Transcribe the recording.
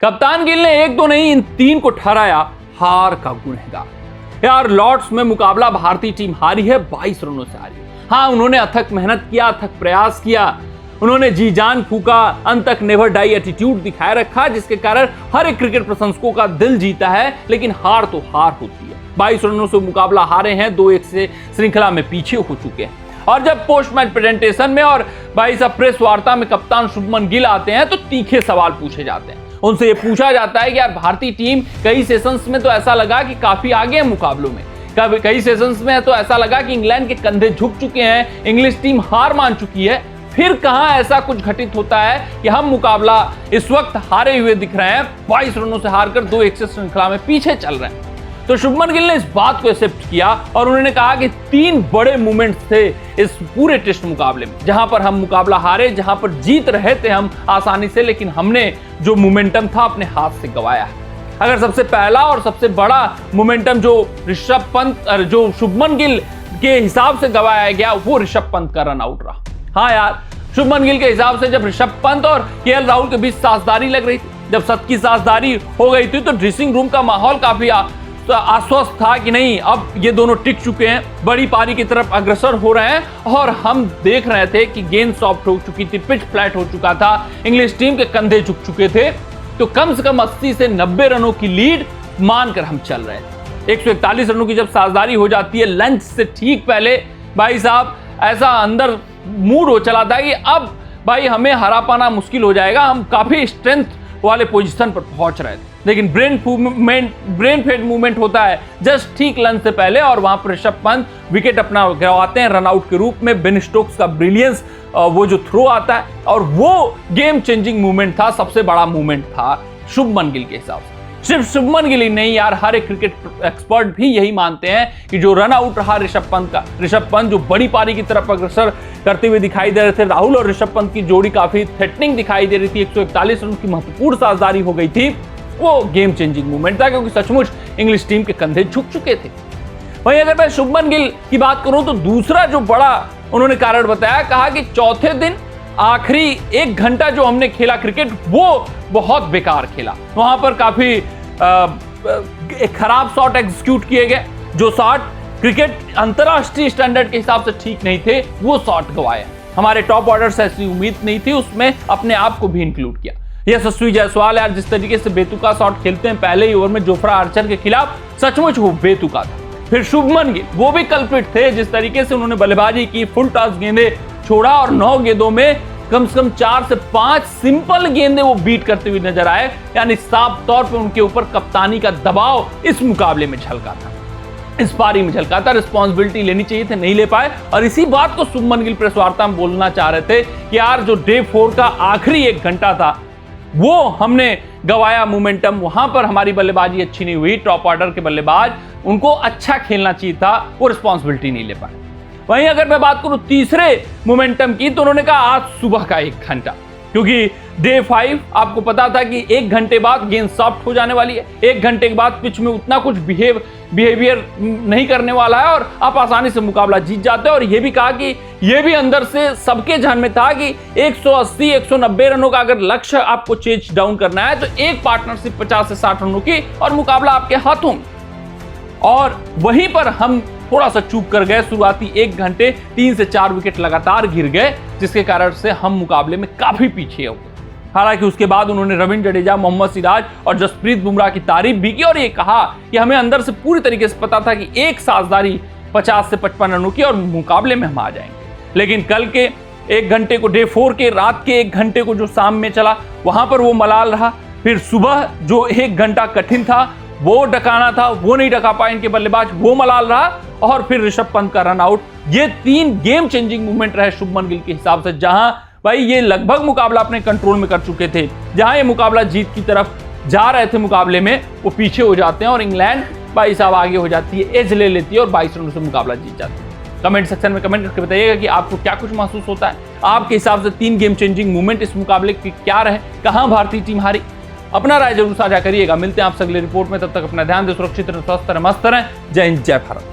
कप्तान गिल ने एक दो नहीं इन तीन को ठहराया हार का गुनहगार। यार लॉर्ड्स में मुकाबला भारतीय टीम हारी है, 22 रनों से हारी। हाँ, उन्होंने अथक मेहनत किया, अथक प्रयास किया, उन्होंने जी जान फूका, अंत तक नेवर डाई एटीट्यूड दिखाए रखा, जिसके कारण हर एक क्रिकेट प्रशंसकों का दिल जीता है। लेकिन हार तो हार होती है। 22 रनों से मुकाबला हारे हैं, 2-1 से श्रृंखला में पीछे हो चुके हैं। और जब पोस्ट मैच प्रेजेंटेशन में और भाई साहब प्रेस वार्ता में कप्तान शुभमन गिल आते हैं तो तीखे सवाल पूछे जाते हैं। उनसे ये पूछा जाता है कि यार भारतीय टीम कई सेशंस में तो ऐसा लगा कि काफी आगे है मुकाबलों में, कई सेशंस में तो ऐसा लगा कि इंग्लैंड के कंधे झुक चुके हैं, इंग्लिश टीम हार मान चुकी है। फिर कहां ऐसा कुछ घटित होता है कि हम मुकाबला इस वक्त हारे हुए दिख रहे हैं, 22 रनों से हारकर 2-1 से श्रृंखला में पीछे चल रहे हैं। तो शुभमन गिल ने इस बात को एक्सेप्ट किया और उन्होंने कहा कि 3 बड़े मूवमेंट्स थे इस पूरे टेस्ट मुकाबले में, जहां पर हम मुकाबला हारे, जहां पर जीत रहे थे हम आसानी से, लेकिन हमने जो मोमेंटम था अपने हाथ से गंवाया। अगर सबसे पहला और सबसे बड़ा मोमेंटम जो ऋषभ पंत जो शुभमन गिल के हिसाब से गंवाया गया, वो ऋषभ पंत का रन आउट रहा। हाँ यार, शुभमन गिल के हिसाब से जब ऋषभ पंत और केएल राहुल के बीच साझेदारी लग रही थी, जब सबकी साझेदारी हो गई थी, तो ड्रेसिंग रूम का माहौल काफी तो आश्वस्त था कि नहीं, अब ये दोनों टिक चुके हैं, बड़ी पारी की तरफ अग्रसर हो रहे हैं। और हम देख रहे थे कि गेंद सॉफ्ट हो चुकी थी, पिच फ्लैट हो चुका था, इंग्लिश टीम के कंधे झुक चुके थे। तो कम से कम 80 से 90 रनों की लीड मानकर हम चल रहे थे। 141 रनों की जब साझेदारी हो जाती है लंच से ठीक पहले, भाई साहब ऐसा अंदर मूड हो चला था कि अब भाई हमें हरा पाना मुश्किल हो जाएगा। हम काफी स्ट्रेंथ वाले पोजीशन पर पहुंच रहे थे, लेकिन ब्रेन फेड मूवमेंट होता है जस्ट ठीक लंच से पहले, और वहां पर ऋषभ पंत विकेट अपना गंवाते हैं रनआउट के रूप में। बेन स्टोक्स का ब्रिलियंस, वो जो थ्रो आता है, और वो गेम चेंजिंग मूवमेंट था, सबसे बड़ा मूवमेंट था शुभमन गिल के हिसाब से। सिर्फ शुभमन गिल ही नहीं यार, हर एक क्रिकेट एक्सपर्ट भी यही मानते हैं कि जो रन आउट रहा ऋषभ पंत जो बड़ी पारी की तरफ अग्रसर करते हुए दिखाई दे रहे थे, राहुल और ऋषभ पंत की जोड़ी काफी थ्रेटनिंग दिखाई दे रही थी, 141 रन की महत्वपूर्ण साझेदारी हो गई थी, वो गेम चेंजिंग मूवमेंट था, क्योंकि सचमुच इंग्लिश टीम के कंधे झुक चुके थे। वहीं अगर मैं शुभमन गिल की बात करूं तो दूसरा जो बड़ा उन्होंने कारण बताया, कहा कि चौथे दिन आखिरी 1 घंटा जो हमने खेला क्रिकेट, वो बहुत बेकार खेला। वहां पर काफी एक खराब शॉट एग्जीक्यूट किए गए, जो शॉट क्रिकेट अंतरराष्ट्रीय स्टैंडर्ड के हिसाब से ठीक नहीं थे, वो शॉट गवाए। हमारे टॉप ऑर्डर से ऐसी उम्मीद नहीं थी, उसमें अपने आप को भी इंक्लूड किया। यशस्वी जायसवाल यार जिस तरीके से बेतुका शॉट खेलते हैं पहले ही ओवर में जोफ्रा आर्चर के खिलाफ, सचमुच वो बेतुका था। फिर शुभमन गिल वो भी कल्प्रिट थे, जिस तरीके से उन्होंने बल्लेबाजी की, फुल टॉस गेंदें छोड़ा और 9 गेंदों में कम से कम 4 से 5 सिंपल गेंदें वो बीट करते हुए नजर आए। यानी साफ तौर पे उनके ऊपर कप्तानी का दबाव इस मुकाबले में झलका था, इस पारी में झलका था। रिस्पॉन्सिबिलिटी लेनी चाहिए थे, नहीं ले पाए। और इसी बात को शुभमन गिल प्रेस वार्ता में बोलना चाह रहे थे कि यार जो डे 4 का आखिरी 1 घंटा था, वो हमने गवाया मोमेंटम, वहां पर हमारी बल्लेबाजी अच्छी नहीं हुई। टॉप ऑर्डर के बल्लेबाज, उनको अच्छा खेलना चाहिए था, वो रिस्पॉन्सिबिलिटी नहीं ले पाए। वहीं अगर मैं बात करूं तीसरे मोमेंटम की, तो उन्होंने कहा आज सुबह का 1 घंटा, क्योंकि डे 5 आपको पता था कि 1 घंटे बाद गेंद सॉफ्ट हो जाने वाली है, 1 घंटे के बाद पिच में उतना कुछ बिहेवियर नहीं करने वाला है और आप आसानी से मुकाबला जीत जाते हैं। और ये भी कहा कि ये भी अंदर से सबके ध्यान में था कि 180-190 रनों का अगर लक्ष्य आपको चेज डाउन करना है, तो एक पार्टनरशिप 50 से 60 रनों की और मुकाबला आपके हाथों में। और वहीं पर हम थोड़ा सा चूक कर गए। शुरुआती 1 घंटे 3 से 4 विकेट लगातार गिर गए, जिसके कारण से हम मुकाबले में काफी पीछे हो गए। हालांकि उसके बाद उन्होंने रविंद्र जडेजा, मोहम्मद सिराज और जसप्रीत बुमराह की तारीफ भी की, और ये कहा कि हमें अंदर से पूरी तरीके से पता था कि एक साझेदारी 50 से 55 रनों की और मुकाबले में हम आ जाएंगे। लेकिन कल के 1 घंटे को, डे 4 के रात के 1 घंटे को जो शाम में चला, वहां पर वो मलाल रहा। फिर सुबह जो 1 घंटा कठिन था, वो डकाना था, वो नहीं डका पाए इनके बल्लेबाज, वो मलाल रहा। और फिर ऋषभ पंत का रन आउट, ये 3 गेम चेंजिंग मूवमेंट रहे शुभमन गिल के हिसाब से, जहां भाई ये लगभग मुकाबला अपने कंट्रोल में कर चुके थे। जहां ये मुकाबला जीत की तरफ जा रहे थे मुकाबले में, वो पीछे हो जाते हैं और इंग्लैंड भाई साहब आगे हो जाती है, एज ले लेती है और 22 रनों से मुकाबला जीत जाती है। कमेंट सेक्शन में कमेंट करके बताइएगा कि आपको क्या कुछ महसूस होता है, आपके हिसाब से 3 गेम चेंजिंग मूवमेंट इस मुकाबले के क्या रहे, कहां भारतीय टीम हारी। अपना राय जरूर साझा करिएगा। मिलते हैं आपसे अगले रिपोर्ट में, तब तक अपना ध्यान दें, सुरक्षित रहें, स्वस्थ रहें, मस्त रहें। जय हिंद, जय भारत।